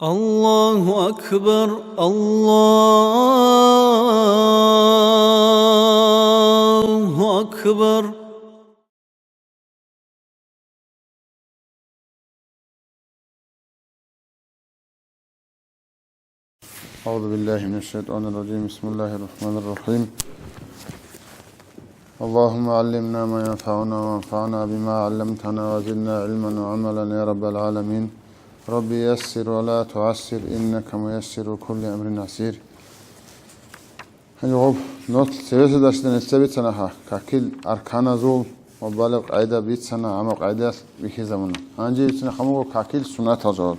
الله أكبر الله أكبر. أعوذ بالله من الشيطان الرجيم. بسم الله الرحمن الرحيم. اللهم علمنا ما ينفعنا وانفعنا بما علمتنا وزدنا علما وعملا يا رب العالمين. ربي يسر ولا تعسر إنك ميسر كل أمر عسير. هنجوب نوت سيرة درسنا نستبيت سنها كاكل أركان زول وبالغ قاعدة بيت سنة عمل قاعدة بكي زمن هنجي سنة خمو كاكل سنة زول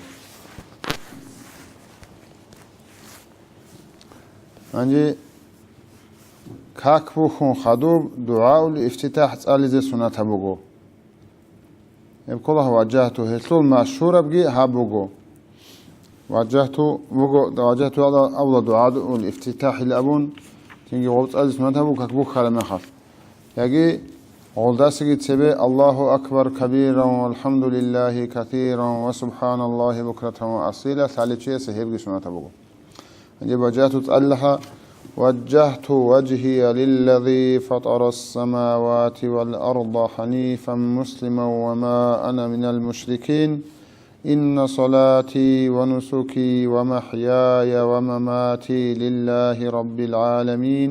هنجي كاك بوخون خدوب دعاء الافتتاح تسألي زي سنة بوغو يبقى وجهته هسول مشهور بجي هابوغو وجهته على أول دعاء الافتتاح لأبون تنجي غلط أزي سنة بوغو كاك بوخ خلما خف يجي غلطاسي تسبي الله أكبر كبيرا والحمد لله كثيرا وسبحان الله بكرة وأصيلا ثالث سهيبجي سنة بوغو يجي وجهته تسألها وجهت وجهي للذي فطر السماوات والأرض حنيفا مسلما وما أنا من المشركين إن صلاتي ونسكي ومحياي ومماتي لله رب العالمين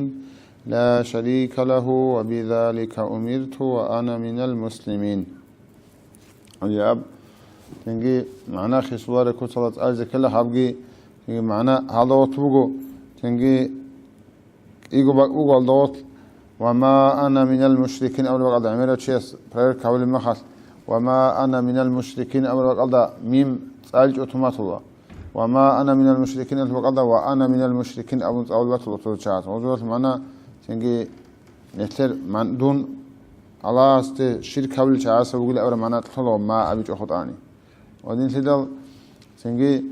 لا شريك له وبذلك أمرت وأنا من المسلمين. الياب تنجي معنا خسوار كتلة أرز كلها حبجي معنا هذا وطبقو تنجي يقول دوت وما أنا من المشركين أول وقت عمرت شيء برير كاول المخص وما أنا من المشركين أول وقت ميم سالج أوتوماتولا وما أنا من المشركين أول وقت وأنا من المشركين أول وقت وتوجهات وجوات معنا تنجي نتر من دون الله است شرك كاول شعاس وقول أول معنا تطلع ما أبي أخطاني ودين سيدل تنجي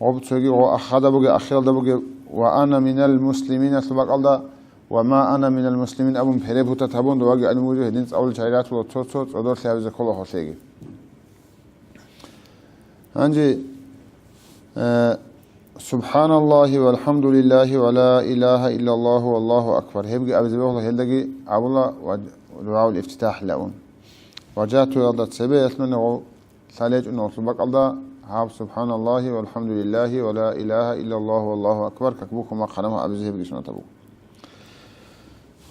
عبد سوي وأخذ بقى أخير بقى وأنا من المسلمين سبق الله وما أنا من المسلمين أبو بحريب تتبون دواجع الموجود دين أول شعيرات وتصوت ودور سيابز كله حسيجي هنجي سبحان الله والحمد لله ولا إله إلا الله والله أكبر هيبقى أبي زبيه الله هيلدقي أولا ودعاء الافتتاح لأون وجاءت يضط سبيه أثناء ثالث أنه سبق الله هاب سبحان الله والحمد لله ولا إله إلا الله والله أكبر ككبوكم قنمه أبزيه بجسنا تبو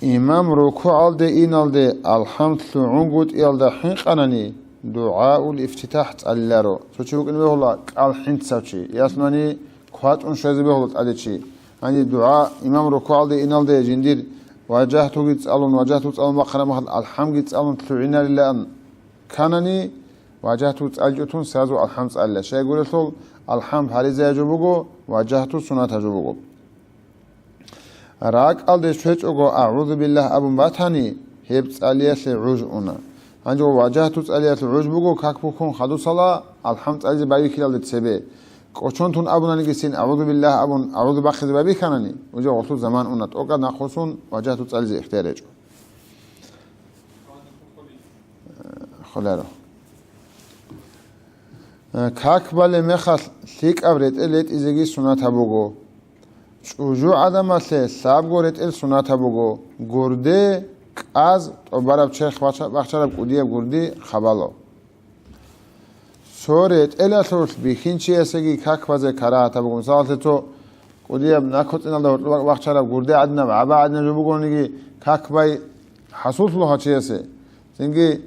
إمام ركوع الدي إن الدي الحمد عنقود إلدا حين قنني دعاء الافتتاح تألرو سوچوك إن بيهولا الحين تسوچي ياسماني كوات أنشاز بيهولا تأديشي عندي دعاء إمام ركوع الدي إن الدي جندير وجهتو تسألون قنمه الحمد تسألون تلعنا لله أن كانني وجهتو تأجتون سازو الحمد الله شيء يقول له الحمد هريزة يجوبه وجهتو سنة يجوبه راك ألدي شوية أعوذ بالله أبو باتاني هبت أليس عجونا عنجو وجهتو أليس عجبه كاكبكم خدو صلاة الحمد أليس بابي كلا لتسبه كوشونتون أبو نانيكسين أعوذ بالله أبو أعوذ بخذ بابي كانني وجو وقت زمان أنت أوقات نخصون وجهتو أليس اختيارج خلاله كاك بالي مخال ثيك أبريت إليت إزيجي سنة بوغو شوجو عدم أسي ساب غوريت إل سنة بوغو غوردي كاز وبارب شيخ بخشارب قدية غوردي خبالو سوريت إلا سورس بيخين چي أسيجي كاك بازي كراها بوغو مثال تو قدية ناكوت إن الله بخشارب غوردي عدنا عبا عدنا جو بوغو نيجي كاك باي حسوس لها چي أسي تنجي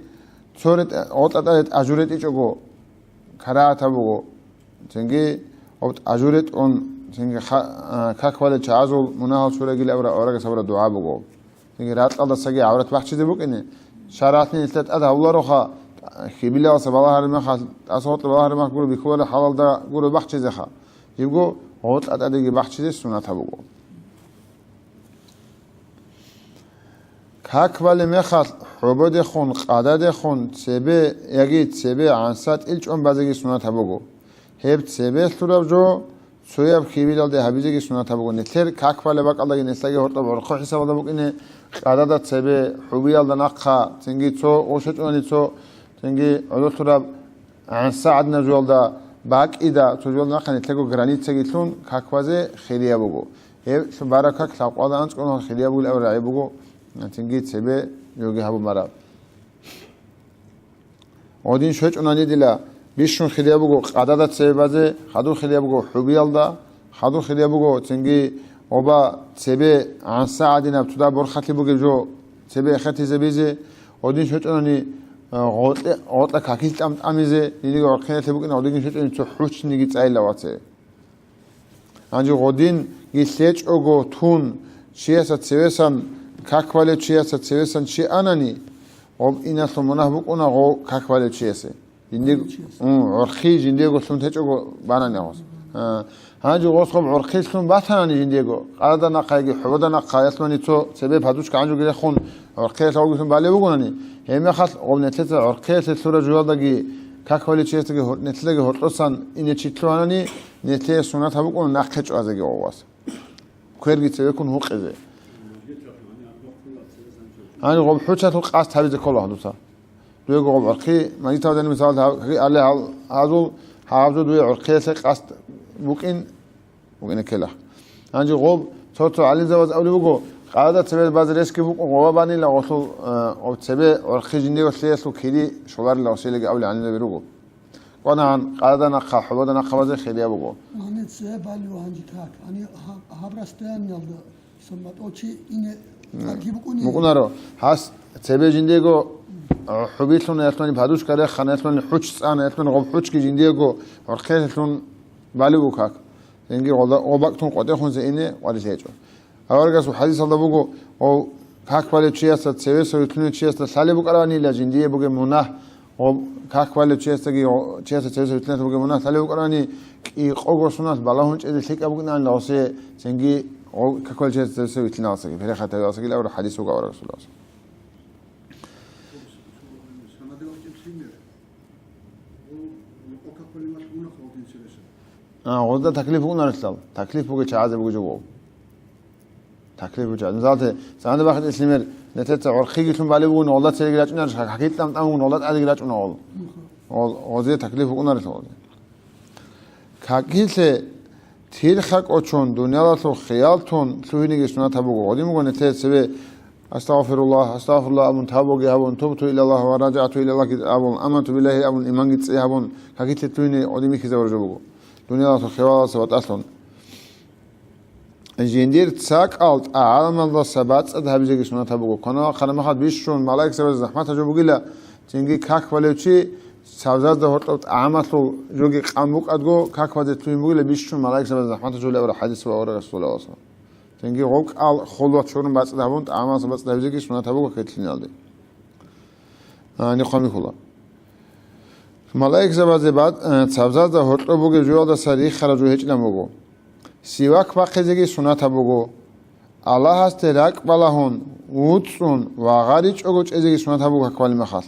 سوريت أوتات أجوريت إيچوغو كراها تبغو تنجي أو أجورت أن تنجي كاك ولا تعازل مناهل سورة جل أورا سورة دعاء بغو تنجي رات الله سجى عورت بحث ده بق إنه شراتني استت أده الله روخا خبيله وسبالله هرم خال أصوات الله هرم قول بيخول حلال ده قول بحث زخا يبغو عوت أده بحث ده سنة تبغو كاك ولا مخال حبود خون قادد خون سبه يجيد سبه عنصات إلش أم بعضی سنت هبوگو هب سبه سراب جو سویاب خیبیل ده حبیزی سنت هبوگو نتر کاک فعل باق الله نسلی هرتا برخو حساب ده بوگ اینه قادد سبه حبیل ده نقخا تنگی تو اوشت اونی تو تنگی علو سراب عنصات نجول ده ბაკიდა თუჯოლ ნახანი თეგო გრანიცე გითლუნ ქაქვაზე ხილიაბუგო ბარაქაკ ლაყვალან წყონ ხილიაბული აიბუგო თინგი ცებე იოგი ჰაბუ მარა ოდინ შეჭუნანი დილა ბიშუნ ხილიაბუგო ყადადა ცებაზე ხადუ ხილიაბუგო ჰუბიალდა ხადუ ხილიაბუგო თინგი ობა ცებე ანსა ადინა თუდა ბორხათიბუგე ჯო ცებე ხათიზე ბიზე ოდინ შეჭუნანი غوطه كاكيل تام تاميزه نيجي ورخينا تبقى نودين شو تقول تحوش نيجي تسأله واتسه عنجي غودين يسلج أوجو تون شيء ستسويسان كاكوالي شيء ستسويسان شيء أناني غوب إنا ثمناه بقونا غو كاكوالي شيء سه جنديق عرخي جنديق وثمن تيج أوجو باناني غوص عنجي غوص خب عرخي ثمن باتهاني جنديقو قاعدة نقايجي حوضة نقاي يسمعني تو سبب هدوش كعنجو كده خون عرخي ثوجو ثمن بالي بقولاني هم خاص قبل نتلت عرقية السورة جوالدقي كاكولي تشيستقي نتلقي هرطوسان إني تشيتلواناني نتلقي سنة هبقون ناقش أزاقي أواس كويرقي تسويكون هو قزي أنا غب حوشة القاس تحبيز كله هدوسا دوي غب عرقي ما جيت هذا المثال على هذا دوي عرقية القاس ممكن كله أنا غب صوتو علي زواج أولي بقو قاعدة تبي بعض الريسك بوق غواباني لا وصل أو تبي ورخيجني وثلاث وكذي شغال لا وصل لقى أولي عننا بيروقو وأنا عن قاعدة نقا حوض نقا وزي خليه بوقو أنا تسبب على وهنجي تاك أنا هبرستان يلا سمعت أوشي إني أجيبكوني مقولنا هاس تبي جنديجو حبيتلون يطلعني بهدوش كله خانة يطلعني حوش أنا يطلعني غب حوش كي جنديجو ورخيج يطلون بالو كاك ينجي غباكتون قدر خون زينه ولا شيء أورجس وحديث الله بقول أو كاكوالي تشياسة تسويس ويتلون تشياسة سالي بقراني لجندية بقى مناه أو كاكوالي تشياسة كي تشياسة تسويس ويتلون بقى مناه سالي بقراني كي قوقر سناس بالهونش إذا ثيك أبوك نان لوسي سنجي أو كاكوالي تشياسة تسويس ويتلون أصلي في رخاء تبي أصلي لا حديث بقى أورجس الله غدا تكليف بقول نرسل تكليف بقى شعازة بقى جواب تكليف وجه نزالته ساند باخد اسلمير نتت عرخي ثم بالبون والله تيجراج نرش حكيت لهم تامون والله ادجراج نول وزي تكليف ونرس كاكيل تير خاك اوچون دنيا تو خيالتون سوينيگ سنت ابو قديم گونه تسبه استغفر الله ابون تابوگي ابون توبت الى الله ورجعت الى الله ابون امنت بالله ابون ايمان گيت ابون كاكيل تويني قديم كي زور جوگو دنيا تو خيال سوات اصلا جندير تساق ألت عالم الله سبات أذهب زي كسمة تبغو كنا خنا خد بيشون ملاك سبز زحمة جو بقيلا تيجي كاك وليشي سبزات ده هرت عامته جوجي قاموك أدغو كاك وده توين بقيلا بيشون ملاك سبز زحمة جو لورا حديث وورا رسول الله أصلا تيجي غوك أل خلوة شورن بس دهون عامة سبات أذهب زي كسمة تبغو كتلين عليه نقامي خلا ملاك سبز بعد سبزات ده هرت بقول جو ده سريع خرجوا هيج نموجو سیواک باقیزگی سنت بگو الله هست رک بالهون وطن و غریچ اگوچ ازگی سنت بگو کوالی مخال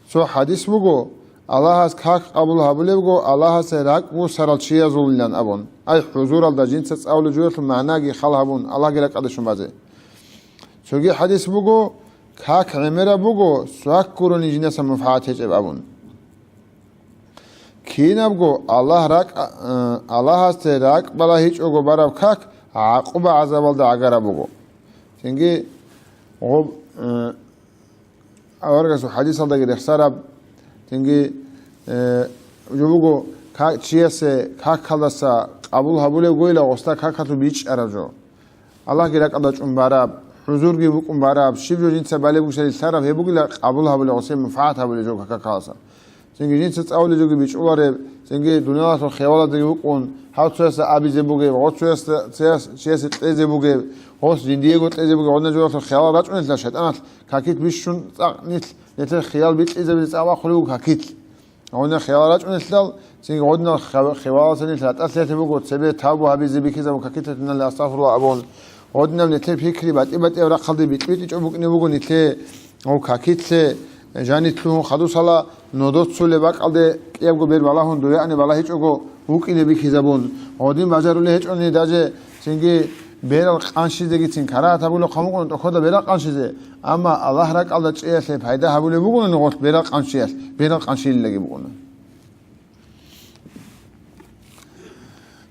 سو حدیث بگو الله هست کاک قبول هبولی بگو الله هست رک بو سرال چیه زولن ابون ای حضور الدا جنسس اول جویت معناگی خال هبون الله گلک ادشون بازه سوگی حدیث بگو کاک عمره بگو سواک کرونی جنس مفعات هج ابون كينابغو الله راك الله هست راك بلا هيچ اوغو براب كاك عقوبة عذاب الدا عقربوغو تنجي غوب اورغسو حديث الدا غير اخسارب تنجي جوبوغو كاك چيسه كاك خلصا قبول هبوله غويلا غستا كاك تو بيچ ارجو الله غير قدا چون براب حضور گي بكم براب شيبو جنس بالي بوشري سراب هبوغلا قبول هبوله غسه مفعات هبوله جو كاك خالصا سنجي جنس أول جوجي بيش أولاره سنجي دنيا تو خيالات يبقون هاو تسويس أبي زبوجي هاو تسويس سياس تزبوجي هوس جنديجو تزبوجي عندنا جوا تو خيالات رجعنا لشهد أنا كاكيت بيشون نتل خيال بيت إذا بيت أوا خلوه كاكيت عندنا خيالات رجعنا لشهد سنجي عندنا خيالات نتل أصله تبوجو تسبي تابو أبي زبي كذا وكاكيت تنا لا أستغفر الله أبون عندنا نتل فكري بعد إبت أورا خالد بيت يجوبك نبوجو نتل أو كاكيت جاني تلو خدو صلا نودوت سولة باك على يبغو بير بالله هون دويا أنا بالله هيك أقو وك إني بيخزبون عادين بازار ولا هيك أني داجة سنجي بير القانشي دقي تنكرا تقولوا خمون تأخذ بير القانشي أما الله رك على شيء سيف هيدا هبولي بقولنا نقول بير القانشي بير القانشي اللي بقولنا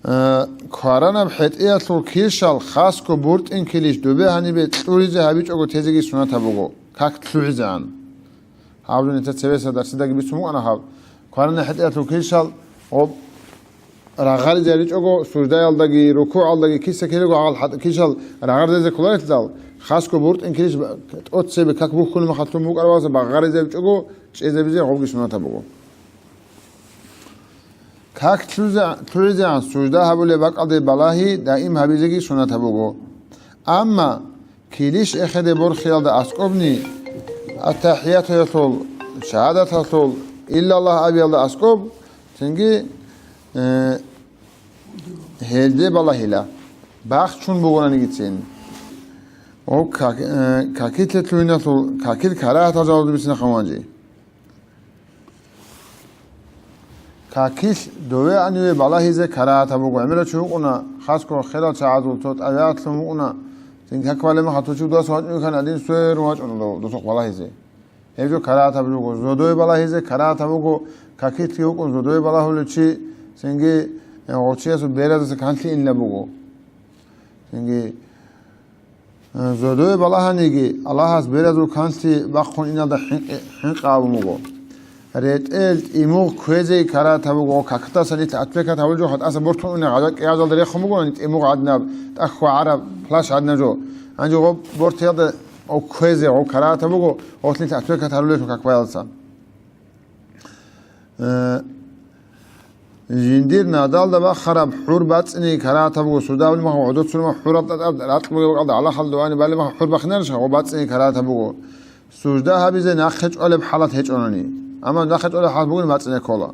کاران بحث ایاتو کیشال خاص کو برد این کلیش دوبه هنی به توریزه هبیچ اگه تیزگی سنت بگو کاک توریزان حاولن انت تسویسه در سیدگی بیسمو انا حاول کاران بحث ایاتو کیشال او رغال جریج اگه سجده aldagi رکوع aldagi کیسه کلیگو عقل حد کیشال رغال دیزه کلایت دال خاص کو برد این کلیش ات سه به کاک بو کنم خاطر موق اروازه باغار دیزه اگه چیزه بیزه خوبی سنت بگو کاک توریزان سجده هبوله بقعد بالایی دائم هبیزگی سنت بگو اما کلیش اخد بر خیال ده اسکوبنی التحیات یطول شهادت یطول الا الله ابی الله اسکوب تنگی هلده بالایلا باخت چون بگونانی گیتین او کاکیت تلویناتول کاکیت کارات تجاوز بیسن خوانجی کاکیش دوه انیوی بالایزه کارات بگو امیرا چون اونا خاص کو خیال چعادول توت آیات لم اونا تنگ کواله ما خاطر چون دو ساعت میکنن ادین سوی روش اونا دو سوق بالایزه هیچ کارات بگو زودوی بالایزه کارات بگو کاکیت کیو کن زودوی بالایول چی سنگی اوچیه سو بیرز کانتی این لبگو سنگی زودوی بالایانیگی الله هست بیرز و کانتی باخون اینا ده حق آبمگو ريت إيمو كويزي كارا تابوغو كاكتا سنيت أتبكا تابوجو حد أسا بورتون غادك يازال دري خموغو نيت إيمو عدنا تأخو عرب فلاش عدنا جو أنجو غو بورت ياد أو كويزي أو كارا تابوغو أو سنيت أتبكا تابوجو كاكوا يالسا جندير نادال دبا خراب حور باتسني كارا تابوغو سوداولي ما هو عدود سلما حور أبدأ على خل دواني بالي ما حور بخنرش هو باتسني كارا تابوغو سوجدا هبيزي ناخج أولي بحالات هيج أوناني اما ناخد اول حد بقول ماتنه کولا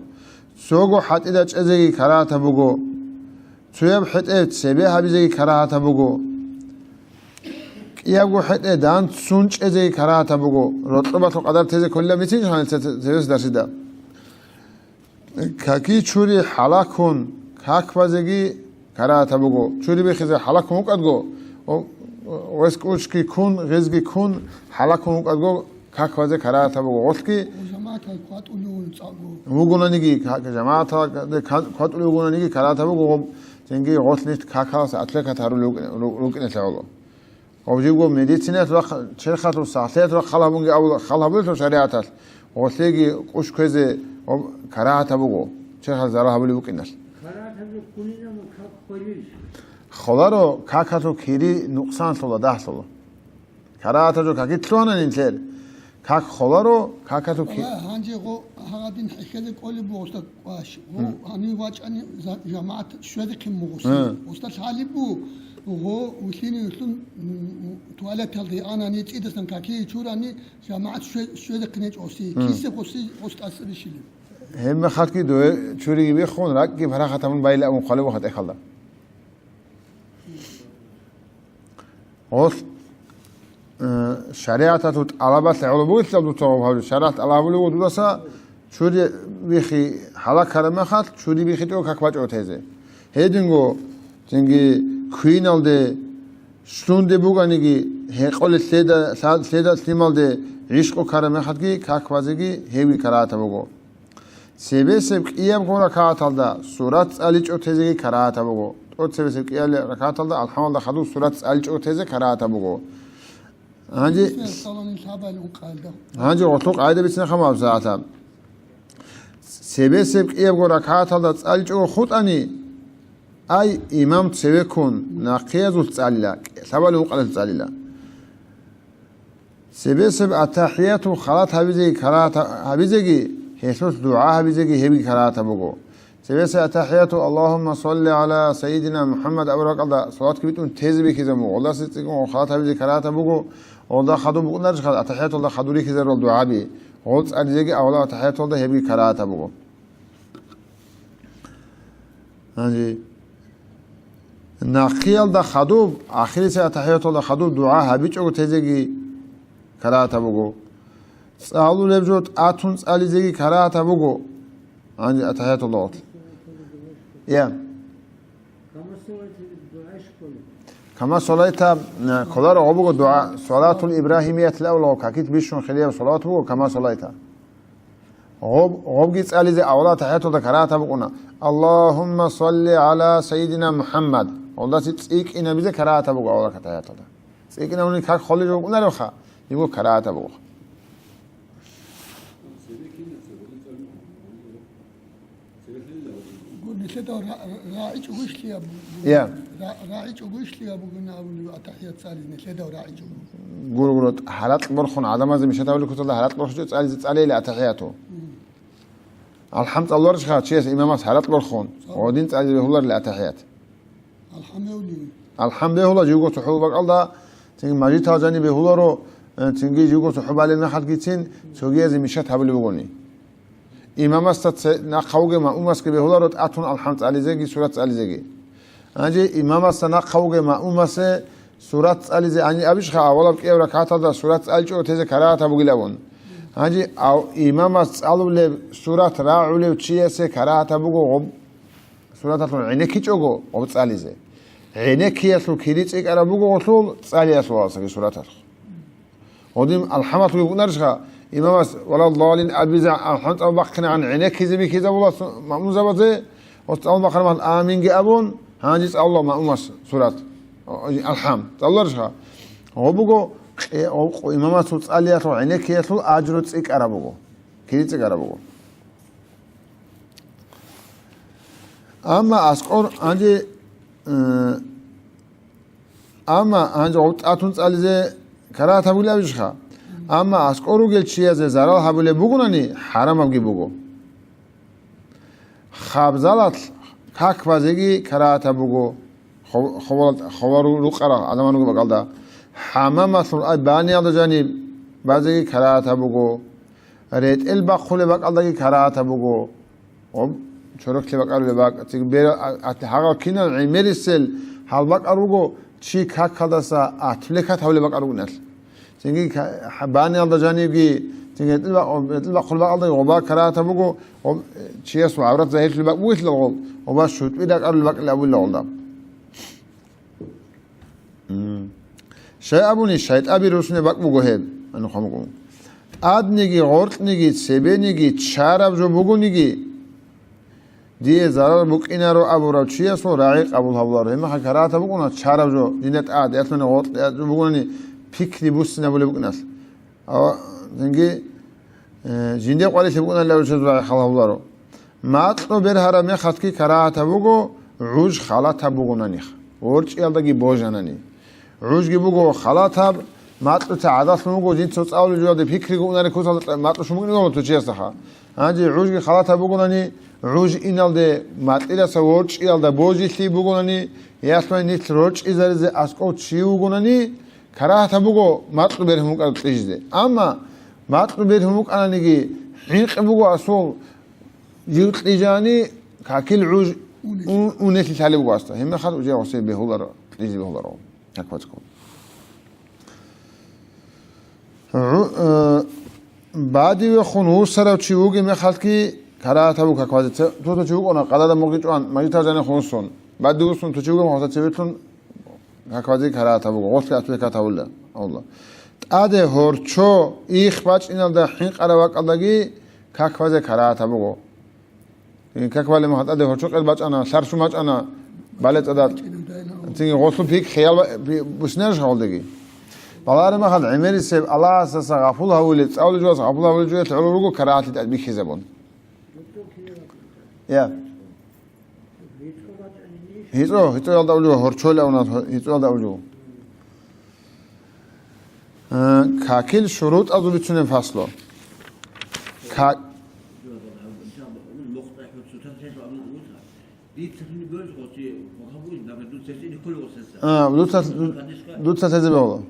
سوگو حد ایده چزگی کراهت بگو تویب حد ایت سبه هبیزگی کراهت بگو یابگو حد ایدان سونچ ازگی کراهت بگو رطوبت و قدر تیز کلا میتینج هنی تیز درسیده کاکی چوری حلاکون کاک بازگی کراهت بگو چوری بخیزه حلاکون مقدگو واسك وشكي كون غزقي كون حلاكون مقدگو کاک بازه کراهت بگو غلطکی وگونانیگی جماعت کات وگونانیگی کارات بگو تنگی غلطنیت کاکاس اتلکه تارو لوکن تاولو اوجیگو مدیسینات را چرخات و ساعتات را خلابونگی اول خلابول تو شریعتات غلطیگی قش کوزه کارات بگو چرخات زرا هبلی بکنش کارات بگو کنینا مکاک خوریش خدا کاکاتو کیری نقصان سولا ده سولا کارات جو کاکی تلونا نینتر کاک خدا کاکاتو کی هنجی گو هادین خیلی کولی بوسته باش هنی واج انی جماعت شده کم موسته استاد حالی بو و وشینی یسون توالت هلدی آن انی تیدستن کاکی چورانی جماعت شده کنیج اوسی کیسه اوسی استاد سرشیلی هم خاطر کی دوه چوری بی خون رک کی برا ختمون بایل ام خاله وقت اخلا اوس شریعت تو علابت علوبوی تلو تو هاو شریعت علابوی و دوسا چوری بیخی حالا کارم خات چوری بیخی تو کاکباج اوتیزه هیدینگو تنگی کوینال ده شلونده بوگانیگی هقول سیدا سلیمال ده عشق و کارم خات کی کاکبازگی هیوی کارات بگو سبب ایام کورا کاتال ده صورت علیج اوتیزه کارات بگو اوت سبب ایال رکاتال ده الحمد لله خدو صورت علیج اوتیزه کارات بگو هنجي هنجي وطلق عايدة بيتنا خمام ساعتا سبب إيه بقول ركعات هذا تسأل جو خود أني أي إمام تسويكون ناقيز وتسأل لك سبب لوق على تسأل لك سبب التحيات وخلاط هبيزي كرات هبيزي هيسوس دعاء هبيزي هبي كرات بقول سبب التحيات اللهم صل على سيدنا محمد أبرك الله صلاة كبيتون تزبي كذا مو الله ستكون خلاط هبيزي كرات بقول الله خدو بقول نرجع خد التحيات الله خدوري كذا رول دعاء بي قلت أرجع أولا التحيات الله هبي كرات بقول هذي ناقيل ده خدو آخر سه التحيات الله خدو دعاء هبي جو تزجي كرات بقول سألو لبجوت أتونس أليزجي كرات بقول عندي التحيات الله يا كما صليت كلار عبوك دعاء صلاة الإبراهيمية الأولى وكاكيت بيشون خليه صلاة بو كما صليت غوب جيت أليزة أولا تحياته ذكرها بقونا اللهم صل على سيدنا محمد والله تسيك إنا بيزة كراها بقى أولا كتحياته ده تسيك إنا وني كار خلي جو قلنا رخا يقول كراها بقى نسيت راعي وش لي أبو يا راعي وش لي أبو قلنا أبو تحيات سالي نسيت راعي قولوا حالات برخون عدم زي مش هتقول لك كتلا حالات برخون تسألي لا تحياته الحمد لله رشخات شيء إمام حالات برخون ودين تسألي به الله لا تحيات الحمد لله جيوكو صحوبك الله تيجي ماجي تاجاني به الله رو تيجي جيوكو صحوب على نحات كيتين سوجي زي مش هتقول بقولني إمام است نخوجه ما أمسك به الله رو أتون الحمد على زيجي سورة على زيجي أجي إمام است نخوجه ما أمسك سورة على زي يعني أبيش خا ولا بكي ركعات هذا سورة على جو تيجي كرات أبو جلون أجي أو إمام است على له سورة راعي له شيء سه كرات أبو جو سورة تطلع عينك يجوجو أو على زي عينك يسلو كريت إك أبو جو وصول على يسوع سك سورة تر وديم الحمد لله نرجع إمام ولا الضالين أبيزع الحمد أبو بكر عن عينك كذا بكذا والله مأمون زبده وأبو بكر ما آمين جابون هاجس الله مأموس سورة الحمد الله رجع هو بقول إمام سورة عليا تو عينك يسلو أجرت إك أبو جو كريت إك أبو جو أما أسكور عندي أما عندي أتونس على كرات أبو لا بيشخا أما أسكورو قل شيء زي زرال هبولي بقولني حرام أبغي بقول خابزالات كاك بازيجي كرات أبغو خوارو لقرا هذا ما نقول بقول ده حمام مثل باني على جانب بازيجي كرات أبغو ريت الباقول بقول ده كرات أبغو شرك لباق أرو لباق تكبير هذا كنا عميرسل هالباق أروجو شيء كاك هذا سا أتفلكت هولي باق أروج نسل تيجي باني على جانبي تيجي الباق كل باق الله وباق كرات أبوجو شيء اسمه عورات زهير الباق بويت للغول وباش شوت بيدك أرو الباق اللي أبو اللي غلام شيء أبوني شيء أبي روسني باق بوجو هيد أنا خامقون آد نيجي غورت نيجي سبي نيجي شارب جو بوجو نيجي دي زرار بوك إنا رو أبو رو چيه سو راعيق أبو الهبلار هم حكرات بوكونا چارب جو دينت آد يتمنى غوط بوكوني فكري بوسنا بولي بوكناس أو زنجي جندي قولي سبوكونا لو شد راعيق الهبلارو ما تلو برهارا ميخات كي كرات بوكو عوج خالات بوكونا نيخ ورچ يالدگي بوجانا ني عوج جي بوكو خالات ما تلو تعادات بوكو جين سوص أولي جو دي فكري قونا ركوزا ما تلو شموكني قولو تو چيه سخا هانجي عوج جي خالات بوكونا ني روج اینالده ماتیلا سوورچ اینالده بوجی لی بگونانی یاسمای نیت روچ ایزاریز اسکو چی بگونانی کراه تا بگو ماتلو برهموک آل تیجده اما ماتلو برهموک آنانیگی حیق بگو اصول یوت لیجانی کاکیل روج اونیت لیتالی بگو استا هم خد اوجی واسه بهولار تیجی بهولارو نکوات کن بعدی و خونور سرو چیوگی میخواد کی كراهة أبوك كوازي تو تشوفون أنا قدر موجود عن ما يتجاني خونسون بعد دوسون تشوفون ما تشوفون كوازي كراهة أبوك غوث كاتوي كاتولا الله أده هرچو إيخ باش إن ده حين قرواك أداجي كوازي كراهة أبوك إن كوالي ما هاد أده هرچو قل باش أنا سرسو ماش أنا بالت أدات تيجي غوثو فيك خيال بسنيرش هالدقي بالله ما هاد عمري سب الله أساسا غفول هولت أول جواز غفول هولت جوات علوه كراهة تأبيك خزبون يا هيتو يالدا أولو هرچول أونا هيتو يالدا أولو كاكل شروط أزو بتشونن فصلو دوت تزبه والله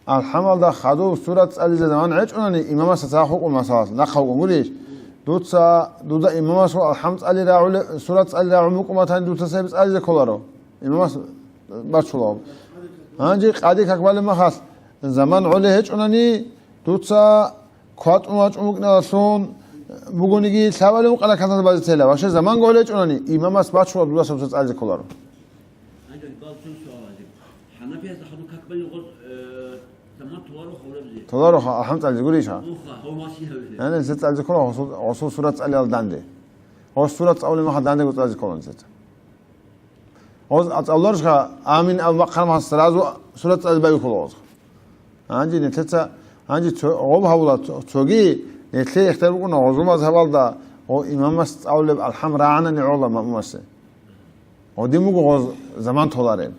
الحمد لله خدو سورة على زمان عيش أنني إمام ستاخوق المساس نخوق قوليش دودا إمام سو الحمد على راعول سورة على راعمك وما تان دوتا سبز على كولارو إمام باشلوب هنجي قادي كقبل ما خاص زمان عليه عيش أنني دوتا قات وماش أمك ناسون بقولني سوالي مقالة كذا بعد تلا واش زمان قولي عيش أنني إمام باشلوب دودا سبز على كولارو حنفي هذا حدو كقبل يقول تمام توارو خوربزي تدارو الحمد لله يقول إيش هو ماشي هذا أنا نسيت على ذكره وصول سورة علي الدندي هو سورة أول ما حد عندك قلت على ذكره نسيت هو الله رجع آمين أو بقرة مع السلاز سورة الباقي خلاص عندي نتلتا عندي غوب هولا توجي نتلي يختارون عزومة هذا ده هو إمام است أول الحمد عنا نعولا ما ممسه ودي مو زمان تولارين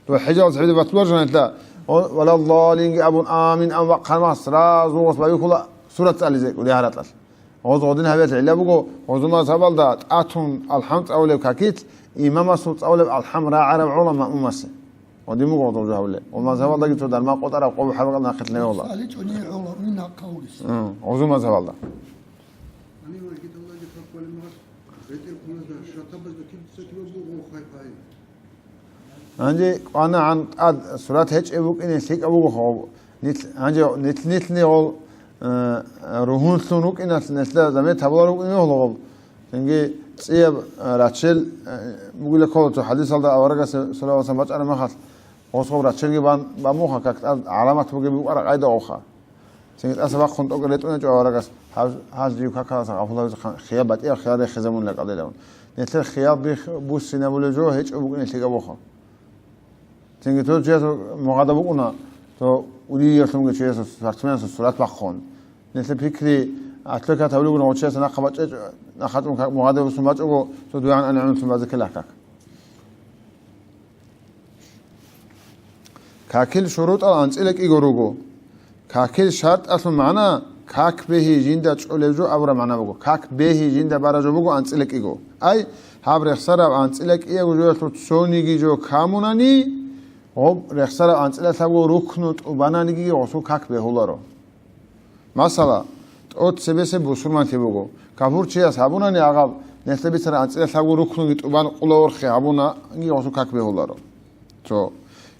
تو الحجاز حبيبي بتلوجنا نتلا ولا الله لينج أبون آمين أو بقرة مع السلاز وصبايو خلا سورة علي زي ودي هرات هو زودين هبيت علا بقو عزومة هذا ده أتون الحمد أول كاكيت إمام است أول الحمد عرب عولا ما ممسه ودي مو قوة وجهه ولا وما زال الله يتودر ما قطر أو قوة حرق الله خدنا والله. سالج وني علا منا قولس. عزوم زال الله. أنا ما قلت الله يجفر كل ما بيت الكنوز شطب الكيد ستلوبه وخايفين. عندي أنا عن سورة هج أبوك إني سيك أبوك خو عندي نتني أول روحون سنوك إن نسلا زمان تبارك إني هلا تنجي سيب راتشل بقول لك هو حديث الله أورجا صلى الله عليه وسلم أنا ما خاص وصور راتشل جبان بموها كأكت علامات بقول بيقرأ قاعدة أخرى تنجي أسبق كنت أقول لك جو أورجا هاز ديو كذا أفضل خيابات إيه خيار خزمون لك عليه لون نتلا خياب بوس سنة ولا جو هيك أبوك إني تيجي أبوها تنجي تو جيس مقعد أبوكنا تو ودي يرسم جيس فرتمان سورة بخون نتلا فكري أتلقى تقولون أو شيء سنقبض نأخذهم مقعد وسمات أو تدوان أنا عملت بعض كلاكك كاكل شروط الأنس إلك إيجوروجو كاكل شرط أصل معنا كاك به جيندا تقولجو أبرا معنا بقو كاك به جيندا برجو بقو أنس إلك إيجو أي هاب رخصر أنس إلك إيجو جو تسوني جيجو كاموناني هو رخصر أنس إلك تبغو ركنوت وبناني جيجو وسو كاك به هولارو مثلا أوت سبسة بوسرمان تبغو كابور شيء أصحابنا نياقاب نسبي سر أنت أصحابه ركنوا يتوبان قلور خيابنا نيجي وسو كاك بهولارو تو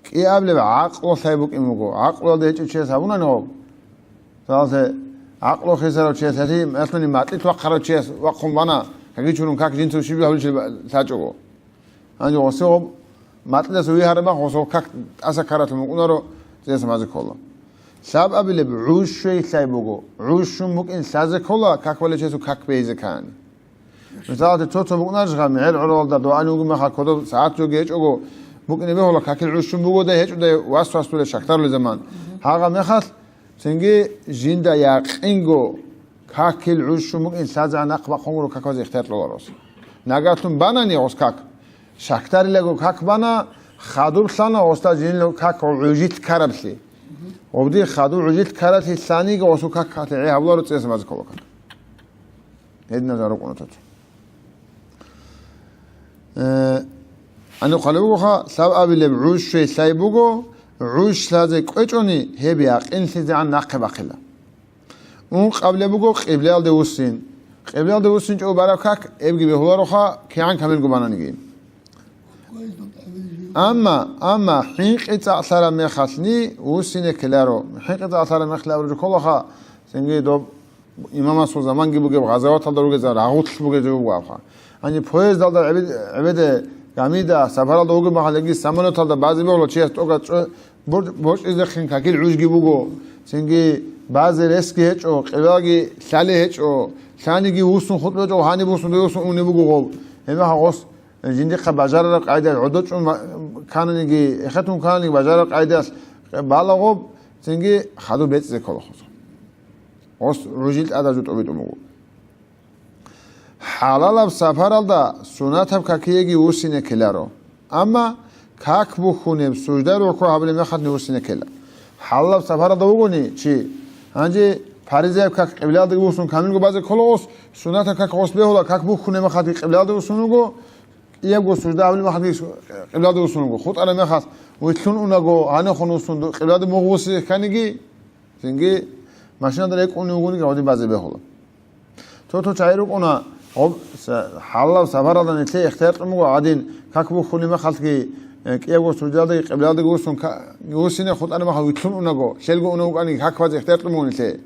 كي قبل عقل وثايبك إمكو عقل ده شيء أصحابنا نوب ثالث عقل خسر شيء ثاني مثلاً ما تتوقع شيء وقم بنا كذي شنو كاك جنسو شيء بيقول شيء ثاجو أنا وسو ما تنسوي هربا وسو كاك أسكرت المقنرو زي سمازك الله سبب قبل بعوش شيء سايبوجو عوش ممكن سازك الله كاك ولا شيء كاك بيز كان مثلا توتو ممكن نرجع من العروض ده دواني وقوم خا كده ساعات جو جيش أو ممكن يبيه الله كاك العوش بوجو ده هيك ده واسواس ولا شكتر لزمان هذا مخص سنجي جيندا يقينجو كاك العوش ممكن سازع نقبة خمر كاك وزي اختار له راس نجاتهم بنا نيوس كاك شكتر لجو كاك بنا خادور سنة أستاذ جين لو كاك عوجيت كربسي وبدي خادو عجيت كارت الثاني جواسو كاك كاتعي هبلا رتسيس مازك الله كاك هيدنا زارق ونتوت أنا قالوا خا سبب قبل بعوش شيء سايبوجو عوش لازق أجوني هي بياق إن سيد عن ناقب أخلا مو قبل بوجو قبل على دوسين قبل على دوسين جو باراكاك يبقى بهلا روخا كيان كامل جبانا نجين أما حيق إتأثر مخصني وسنة كلارو حيق إتأثر مخلاه رجل خا سنجي دوب إمام سو زمان جيبوا جيب غزوات تدرو جزار عهود بوجي جيبوا وافا أني بويز دال عبد جاميدا سفر دوغ ما خلقي سامنو تال بعضی بقول چیست اوگا برج از خن کاکل عوج جیبوگو سنگی بعضی رسکی هچ او قلاگی ساله هچ او ثانیگی وسون خود بجو هانی وسون دوسون اونی بگو هم هاوس جندي خباجار قاعدة عدد شو كان نيجي أخذهم كان نيجي بجار قاعدة بالغوب تنجي خدوا بيت زي كله خلاص وس رجيت هذا جت أبيت أمور حلال بسافر هذا سنة هم كاكيجي وسنة كلارو أما كاك بخونم سجدة رو كوا قبل ما خد نوسنة كلا حلال بسافر هذا بقولني شيء هنجي فارزة كاك قبل هذا وسون كامل جو بعض كلاس سنة كاك وس بيهولا كاك بخونم خد قبل هذا وسونو يبغوا سجدة قبل ما خديش قبل هذا وسونو خود أنا ما خاص ويتلون أوناجو هنا خنوسون قبل هذا مغوص كانيجي تنجي ماشينا دريك أونيجوني كهودي بعض بيهولا تو شايروك أونا هو حلا سفر هذا نتلي اختيار مو عادين كاكبو خوني ما خالتكي يبغوا سجدة قبل هذا وسون وسينه خود أنا ما خاص ويتلون أوناجو شيلجو أوناجو أني كاكبو اختيار مو نتلي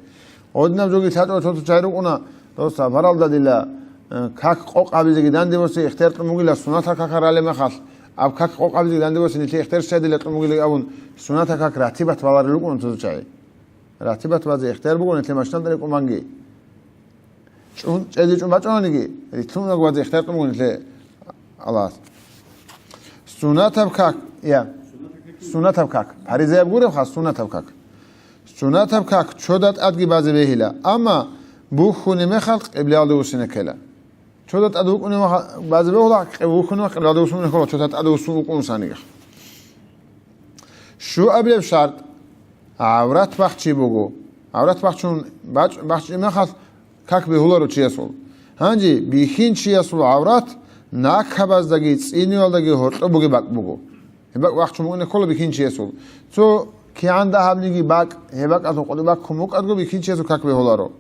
عودنا بجوجي ثلاثة تو شايروك أونا تو سفر هذا ديلا كاك قوق عبيد جدًا دي بس اختيار ممكن للسنة كاك رالي ما خاص اب كاك قبل دي عندي بس نتي اختار شاد اللي تقوم يقول ابون سنه كاك راتبت والله لكم انتو تشاي راتبت باز اختار بقول انت ماشنا دري قومانجي شون جدي شون باچونيگي ريتون باز اختار تقوم انت الله سنه كاك يا سنه كاك فريزه بقول خاص سنه كاك سنه كاك چودات ادگي باز بهيلا اما بو خوني مخلق قبل الله وسنه كلا چودات ادو کنه باز به ولا بو خوني قبل الله وسنه كلا چودات ادو سو قوم سانيغ شو قبل شرط عورت وقت چی بگو عورت وقت چون بخش مخلق как به هولارو چی اسول هانجي بيخين چی اسول عورت ناك باز دگي چيني ول دگي هورتو بگي باك بگو هبك وقت چون نه كل بيخين چی اسول تو كي عنده حبلگي باك هبك اتو قد باك كموك ادگو بيخين چی اسول как به هولارو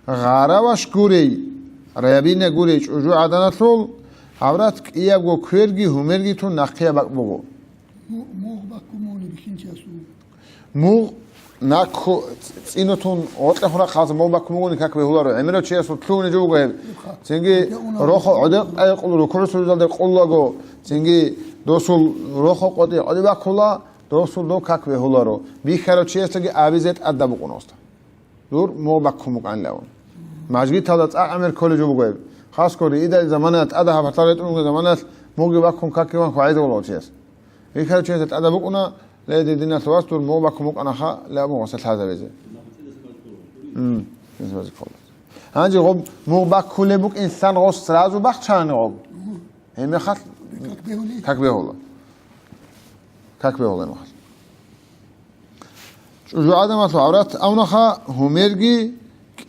غارا واش گوري ريابين گوري چوجو عدناتول عورت يابگو كيرگي همرگي تو نقيا باك بگو موغ باكوموني بكين چاسو مو ناكو цинотун отла хора خاص مو باكوموني как به هولارو اميرو چي اسول تلون جوگو چنگي روخو عدق ايقول ركورس دال قولگو چنگي دوسول روخو قودي عدي باكولا دوسول دو как به هولارو بيخرو چي اسلگي ابيزت ادب قونوست دور مو باكومو قان لاون ماجگي تادات امر كل جوگو خاص كوري اذا زمانات ادا فترات زمانات موگي باكوم как وان فايده ولو چيس بيخرو چي ادب قونا لا دي دينا توستر مو باكومو انا خا لا مو وصل هذا بيزي بيزي خالص هانجي غب مو باكول بوك انسان غوس سرازو باخچان غب هم خاط как به هولا как به هولا مخ جو ادم تو عورت اونخه همرگي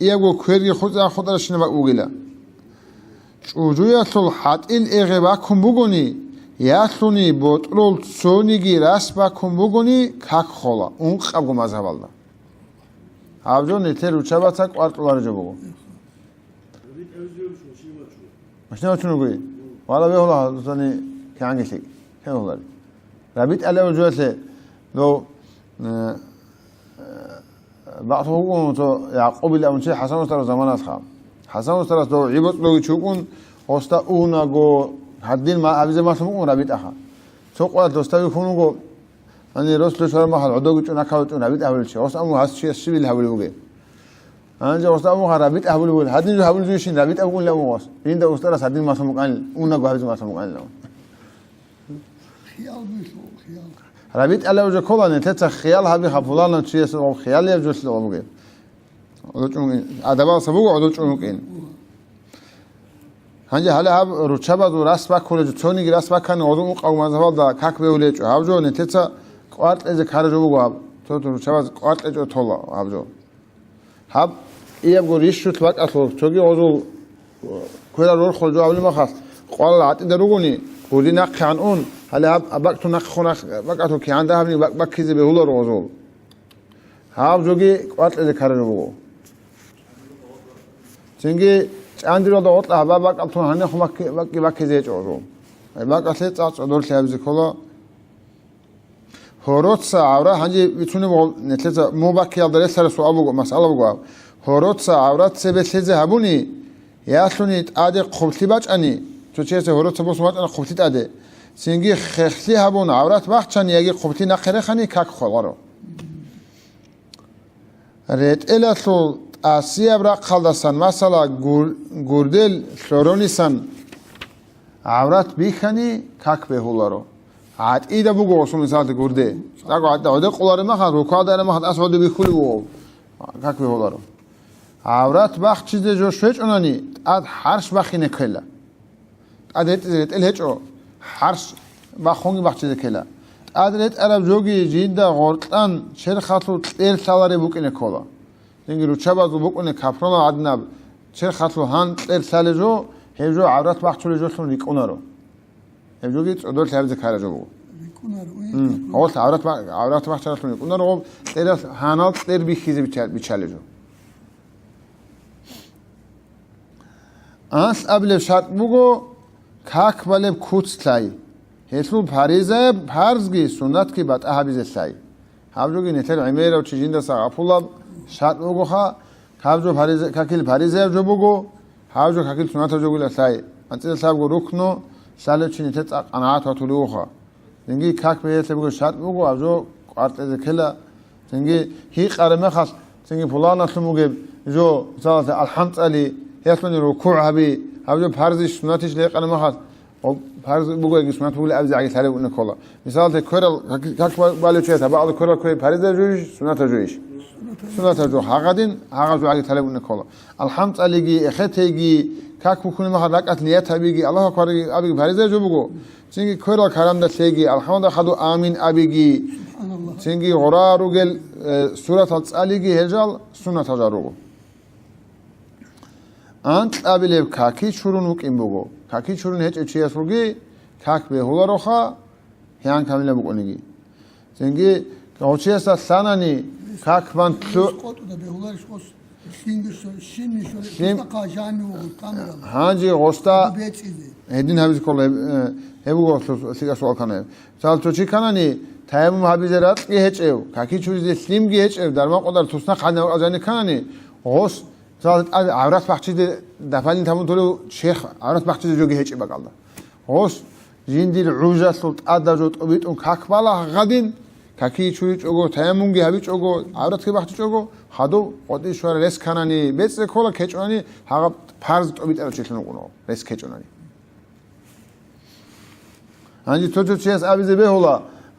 يگو كيرگي خود راشنه باوگيلا جو ياتل حات ال اغبا كوم بوگوني ياتلوني بوترول سونيگي راس با كوم بوگوني как خولا اون قبگو مذهبالدا ابجو نتر روچاباتا قوارتلار جو بوگو ماشنا چونگوي والا به هولا دوتاني كانگشي كان هولا رابيت على وجوته لو بعض هو تو يعقوب اللي اون شيء حسن وستر زمانات خام حسن وستر تو عيبت لو يشوفون اوستا اوناغو حدين ما ابي ما سمون رابيت اخا سوق ولا دوستا يكونوا اني رسل شرم حال عدو چنا كاوت رابيت اول شيء اوستا مو هاس شيء سبيل حولوگه انجا اوستا مو رابيت حولوگه حدين حولوگه شين رابيت اقول لا واس این دا اوستا حدين ما سمون قال اوناغو هاز ما سمون قال خيال بيشو خيال رابيت على وجه كولا نتتا خيال هبي خفولان چي اسو خيال يجوس لوگه ادچون ادبا سبو ادچون كين هانجي هلا هب روچابا دو راس با كول چوني راس با كان اودو قوم مذهب دا كاك بيولي چو هاوجو نتتا قوات از كارجو بگو تو روچابا قوات جو تولا هاوجو هب يبگو ريشوت وقت اصل چوگي اودو كولا رول خرجو اول ما خاص قال عتي دروگوني ودينا قانون هلا ابقتو نخخنا بقتو كي عنده هبني بكيزي بهولا روزول هاب جوگي قوات از كارجو بگو چنگي اندرو دا اوتلا بقتو هنه خمك بكيزي چورو بقتل صاص دور سيابزي كولا هوروتسا عورا هنجي بيتوني نتلزا مو باكي يالدري سر سوال بگو مسئله بگو هوروتسا عورت سبتلزه هبوني ياسوني ادي قبطي باچاني تو چه هوروتسا بوس مات انا قبطي تاده سنگي خخلي هبون عورت وقتان يگي قبطي نخره خني كاك خلارو ريت الاسو اسي ابرا خلدسن مثلا گوردل فلورونيسن عورت بيخني كاك بهولارو عاد ايدا بگو اسو مثال گورده داگو عاد قولار ما خان روكا داره ما اسو دو بيخولي بو كاك بهولارو عورت وقت چیز جو شوچ اوناني اد حرش بخينه كلا ادت الهچو حرش بخونگی وقت چیز کلا ادرت عرب جوگی جیندا غورتان چر خاطر تل سالاره بوکنه کولا اینگی رو چبا زو بوکنه کفرون عدنب چر خاطر هان تل سال جو هجو عورت وقت چول جو سون ریکونا رو هجوگی دور تابز کار جو بو اول عورت وقت چول سون ریکونا رو تل هانات تل بیخیزی بیچاله جو آس ابل شرط بگو كاك بالب كوتس تاي هيتلو باريزه بارزگي سنت كي بات احابيز تاي هاوجوگي نتل عميره و چيجين دا ساقفولا شات بگو خا هاوجو باريزه كاكيل باريزه جو بگو هاوجو كاكيل سنت جو گلا تاي انت صاحب گو ركنو სალეჩინი თეწ ყანაათ თულუხა ზენგი ქაქ ბეეთლებო შატმუგო აბჟო არტეზე ქელა ზენგი ჰიყარე მეხას ზენგი ფულანა თუმუგე ჟო ზალათე ალჰამწალი ერთმანი რუკუაბი აბჟო ფარზი სუნათის ლეყάνε მეხას ფარზი ბუგეგი სუნათული აბზი აგი თარებუნე ქოლა მისალთე ქერალ ქაქ ბალეჩეთა ბაალ ქერალ ქე ფარიზა ჟუიშ სუნათა ჟუიშ სუნათა ჟო ჰაღადინ ჰაღაზ აგი თარებუნე ქოლა ალჰამწალიგი ეხეთეგი ქაქ ბუქუნე მეხა რაკათ ლიათაბიგი ალლაჰ აკბარი აბიგი ფარიზა ჟუბუგო ზენგი ქერალ ქარამდა სეგი ალჰამდა ხადუ ამინ აბიგი ზენგი ღორარუგელ სურათა წალიგი ჰეჯალ სუნათა ჟარუგო ანტ აბილებ ქაქი ჩურუნ უკიმბუგო ქაქი ჩურუნ ჰეჭე ჩიასუგი ქაქ ბეჰულაროხა ჰიან კამილა ბუკონიგი ზენგი გაუჩიასა სანანი ქაქ მან ყოტუ და ბეჰულარის ყოს შინი შოლე ყაჟანი კამერა ჰანჯი ღოსტა ბეწიზე ე딘 ჰაბის კოლე ებუგო სიგას ვალკანე ძალთო ჩიქანანი თაემ ჰაბიზე რატყი ჰეჭევ ქაქი ჩურიზე სლიმგი ჰეჭევ დარმაყოდარ თუსნა ხანა აჟანი ქანანი ღოს ზალ ავრას ბახჩიზე დაფალინ თამუთოლო შეხ ავრას ბახჩიზე ჯოგი ჰეჭება კალდა ღოს ჟინდილ ურჟასულ ტადაჟო ტობიტუნ ქაქბალა ღადინ ქაქი ჩური ჭოგო თაემუნგი ჰაბი ჭოგო ავრას ბახჩი ჭოგო ხადო ყოტი შوار რეს ქანანი ბეწე ქოლა ქეჭვანი ჰაღა ფარზ ტობიტერო ჩიხნო ყუნო რეს ქეჭვანი ანჯი თოჩოჩიას აბიზე ბეჰოლა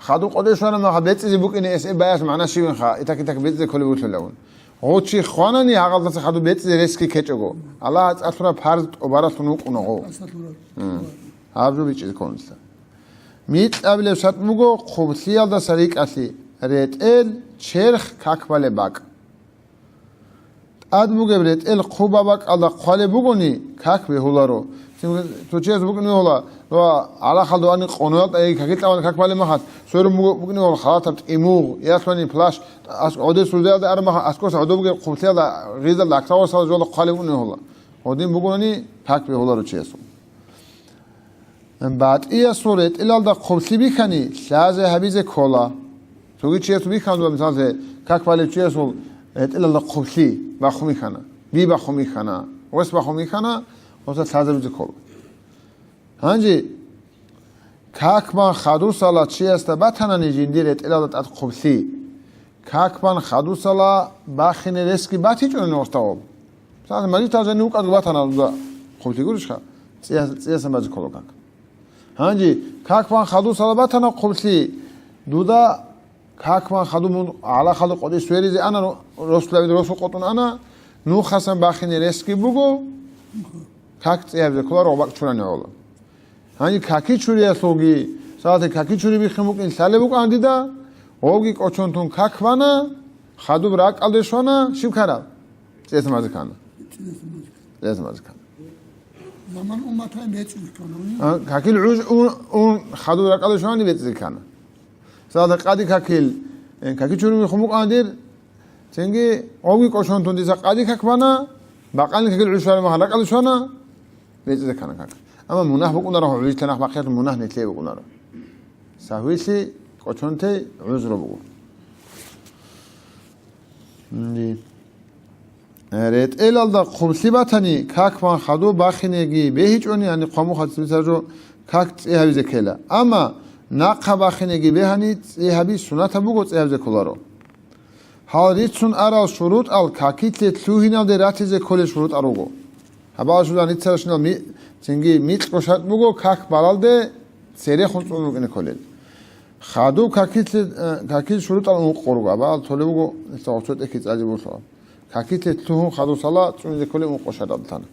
ხადუ ყოტი შوار მაგა ბეწი ბუკინი ეს ბაიას მანაში ვინხა იტაკ ბეწე ქოლი ბუთლეუნ ოჩი ხვანანი აღალდას ხადუ ბეწი რესკი ქეჭოგო ალა წასურა ფარზ ტობარასუნ უყუნო აბჟუ ბიჭი კონსა მიტაბილებ სატმუგო ხუბსიალ და სარიკასი რეტელ ჩერხ ქაქბალე ბაკ ადმუგებ რეტელ ხუბაბაკ ალა ხვალე ბუგონი ქაქ ბეჰულარო თოჩიას ბუკნი ჰოლა ვა ალა ხალდوانი ყონოა ე ქაკიტავან ქაქბალე მახat სორო ბუკნი ჰოლა ხალათამ ტიმუღ იასვანი ფლაშ ას ოდეს უზეა და არ მახა ასკოს ოდობგე ხუბსიალ და ღიზა ლაკსავას ზოლა ხვალე ბუნი ჰოლა ოდი ბუგონი ქაქ ბეჰულარო ჩიასო ბატია სურეთ ილალდა ხუბსი ბიქანი ლაზე ჰაბიზე ქოლა თუგი ჩიასო ბიქანდო მისალზე ქაქბალე ჩიასო ეტილალდა ხუბსი ბახუმი ხანა ბი ბახუმი ხანა ოს ბახუმი ხანა ოსა ლაზე ქოლა ანჯი ქაქბან ხადუსალა ჩიასთა ბათანანი ჟინდირ ეტილალდა ტატ ხუბსი ქაქბან ხადუსალა ბახინე რესკი ბათიჭონი ოსტაო სად მაგიტაჟენი უკად ბათანა და ხუბსი გურიშხა წიასა მაჯი ქოლა ქაქ ანჯი ქაქბან ხადუსალა ბათანა ხუბსი დუდა ქაქბან ხადუმუნ ალა ხალო ყოდი სვერიზე ანა როსლავი როსო ყოტუნ ანა ნუ ხასან ბახინე რესკი ბუგო ქაქ წიებზე ქოლა რობაკ ჩურანი ოლა ანჯი ქაქი ჩურია სოგი საათე ქაქი ჩური ბიხმუკინ სალე ბუკანდი და ოგი კოჩონთუნ ქაქბანა ხადუ ბრა კალდეშვანა შიფქარა წეს მაზიქანა წეს მაზიქანა მამან უმათა მეწი ქონა ქაქილ უ ხადუ ბრა კალდეშვანი მეწიქანა საათე ყადი ქაქი ჩური ბიხმუკანდირ ზენგი ოგი კოჩონთუნ დიზა ყადი ქაქბანა ბაყალი ქაქილ უშვარი მაჰლა კალდეშვანა მეწიქანა ქაქ ამა მუნაჰ ბუკუნა რა ვილთანახ ბახიათ მუნაჰ ნეთლე ბუკუნა რა საჰვისი კოჩონთე უზრო ბუკუ ნი რეთ ელალდა ხუმსიბათანი ქაქბან ხადო ბახინეგი ბეჰიჭონი ანი ხომუ ხაცისაჯო ქაქ წეჰავიზე ქელა ამა ნაყა ბახინეგი ბეჰანი წეჰავი სუნათა ბუგო წეჰავზე ქოლარო ჰალრიცუნ არალ შურუტ ალ ქაქიტლე თლუჰინალდე რათიზე ქოლე შურუტ არუგო აბაშუდან იცაშნალ მი ზენგი მიწკოშატ ბუგო ქაქ ბალალდე ცერე ხუნწუნუკინე ქოლე ხადუ ქაქი შურუტ ალ უყურგო აბა თოლე ბუგო ეს ოჩოტე კი წალი ბუსა ქაქიტლე თლუჰუნ ხადუ სალა წუნზე ქოლე უყოშატ აბთანა